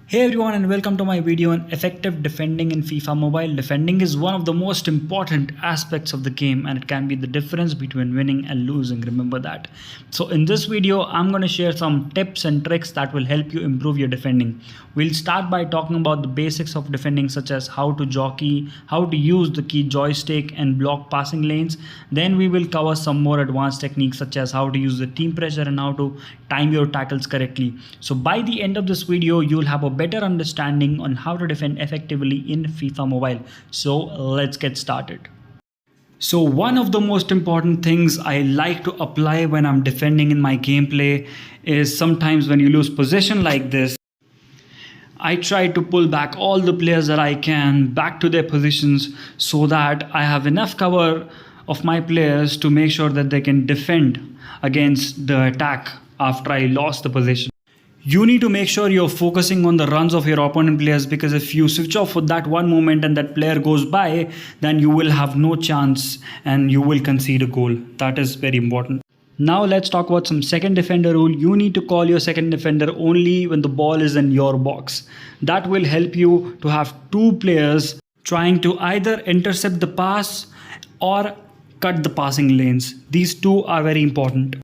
Hey everyone and welcome to my video on effective defending in FIFA Mobile. Defending is one of the most important aspects of the game and it can be the difference between winning and losing. Remember that. So in this video, I'm going to share some tips and tricks that will help you improve your defending. We'll start by talking about the basics of defending such as how to jockey, how to use the key joystick and block passing lanes. Then we will cover some more advanced techniques such as how to use the team pressure and how to time your tackles correctly. So by the end of this video, you'll have a better understanding on how to defend effectively in FIFA Mobile. So let's get started. So one of the most important things I like to apply when I'm defending in my gameplay is sometimes when you lose possession like this, I try to pull back all the players that I can back to their positions so that I have enough cover of my players to make sure that they can defend against the attack after I lost the possession. You need to make sure you're focusing on the runs of your opponent players, because if you switch off for that one moment and that player goes by, then you will have no chance and you will concede a goal. That is very important. Now let's talk about some second defender rule. You need to call your second defender only when the ball is in your box. That will help you to have two players trying to either intercept the pass or cut the passing lanes. These two are very important.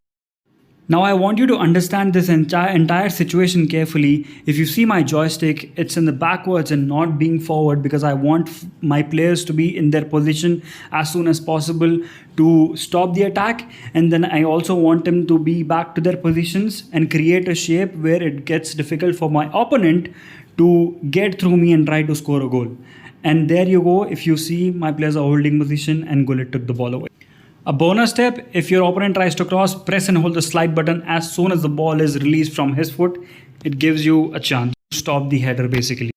Now I want you to understand this entire situation carefully. If you see my joystick, it's in the backwards and not being forward because I want my players to be in their position as soon as possible to stop the attack. And then I also want them to be back to their positions and create a shape where it gets difficult for my opponent to get through me and try to score a goal. And there you go. If you see, my players are holding position and Gullit took the ball away. A bonus tip, if your opponent tries to cross, press and hold the slide button as soon as the ball is released from his foot. It gives you a chance to stop the header basically.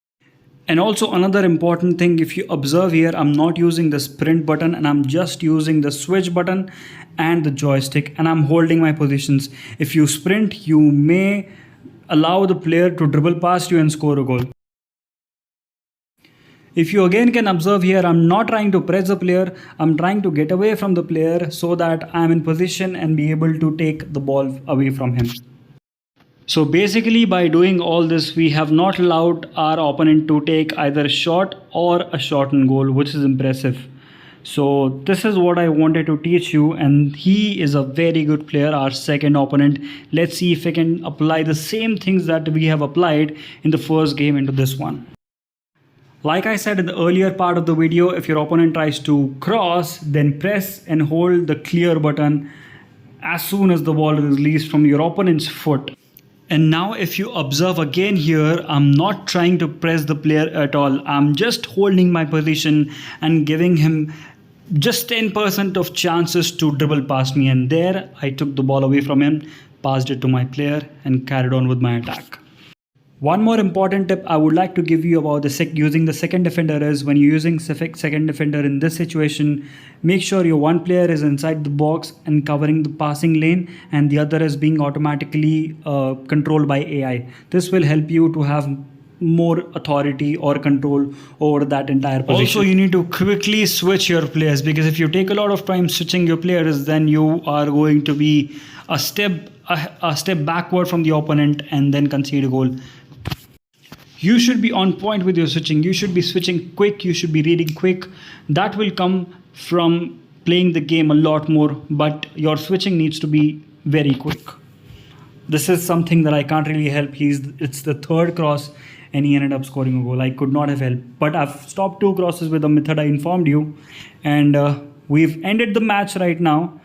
And also another important thing, if you observe here, I'm not using the sprint button and I'm just using the switch button and the joystick and I'm holding my positions. If you sprint, you may allow the player to dribble past you and score a goal. If you again can observe here, I'm not trying to press the player, I'm trying to get away from the player so that I'm in position and be able to take the ball away from him. So basically by doing all this, we have not allowed our opponent to take either a shot or a shot on goal, which is impressive. So this is what I wanted to teach you, and he is a very good player, our second opponent. Let's see if we can apply the same things that we have applied in the first game into this one. Like I said in the earlier part of the video, if your opponent tries to cross, then press and hold the clear button as soon as the ball is released from your opponent's foot. And now if you observe again here, I'm not trying to press the player at all. I'm just holding my position and giving him just 10% of chances to dribble past me. And there I took the ball away from him, passed it to my player and carried on with my attack. One more important tip I would like to give you about using the second defender is when you're using second defender in this situation, make sure your one player is inside the box and covering the passing lane and the other is being automatically controlled by AI. This will help you to have more authority or control over that entire position. Also, you need to quickly switch your players, because if you take a lot of time switching your players, then you are going to be a step backward from the opponent and then concede a goal. You should be on point with your switching. You should be switching quick. You should be reading quick. That will come from playing the game a lot more, but your switching needs to be very quick. This is something that I can't really help. It's the third cross and he ended up scoring a goal. I could not have helped, but I've stopped two crosses with the method I informed you, and we've ended the match right now.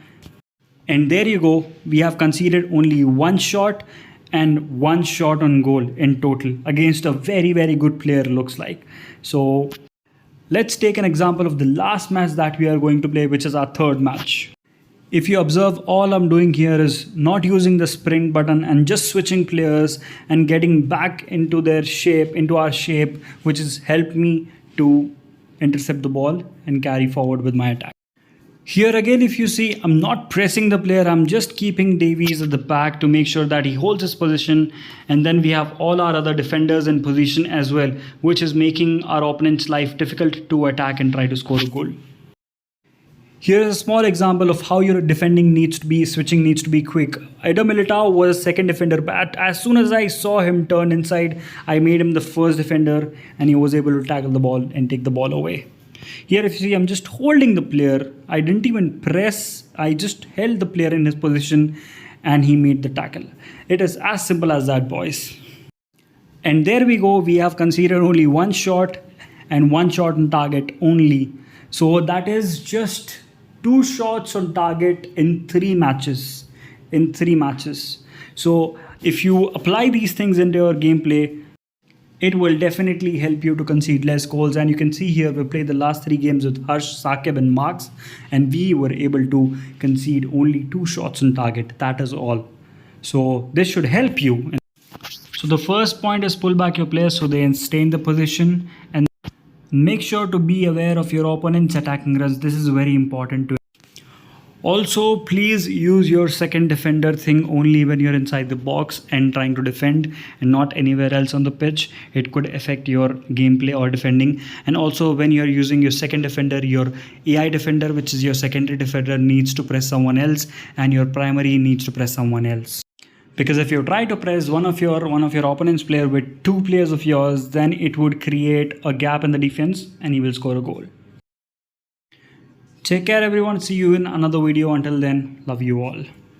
And there you go. We have conceded only one shot and one shot on goal in total against a very, very good player, looks like. So let's take an example of the last match that we are going to play, which is our third match. If you observe, all I'm doing here is not using the sprint button and just switching players and getting back into their shape, into our shape, which has helped me to intercept the ball and carry forward with my attack. Here again, if you see, I'm not pressing the player. I'm just keeping Davies at the back to make sure that he holds his position. And then we have all our other defenders in position as well, which is making our opponent's life difficult to attack and try to score a goal. Here is a small example of how your defending needs to be, switching needs to be quick. Eder Militao was second defender, but as soon as I saw him turn inside, I made him the first defender and he was able to tackle the ball and take the ball away. Here if you see, I'm just holding the player. I didn't even press, I just held the player in his position and he made the tackle. It is as simple as that, boys. And there we go, we have conceded only one shot and one shot on target only. So that is just 2 shots on target in 3 matches. So if you apply these things into your gameplay, it will definitely help you to concede less goals. And you can see here we played the last 3 games with Harsh, Saqib and Marks, and we were able to concede only 2 shots on target. That is all. So this should help you. So the first point is pull back your players so they stay in the position, and make sure to be aware of your opponent's attacking runs. This is very important too. Also, please use your second defender thing only when you're inside the box and trying to defend, and not anywhere else on the pitch. It could affect your gameplay or defending. And also when you're using your second defender, your AI defender, which is your secondary defender, needs to press someone else, and your primary needs to press someone else. Because if you try to press one of your opponent's player with 2 players of yours, then it would create a gap in the defense and he will score a goal. Take care everyone. See you in another video. Until then, love you all.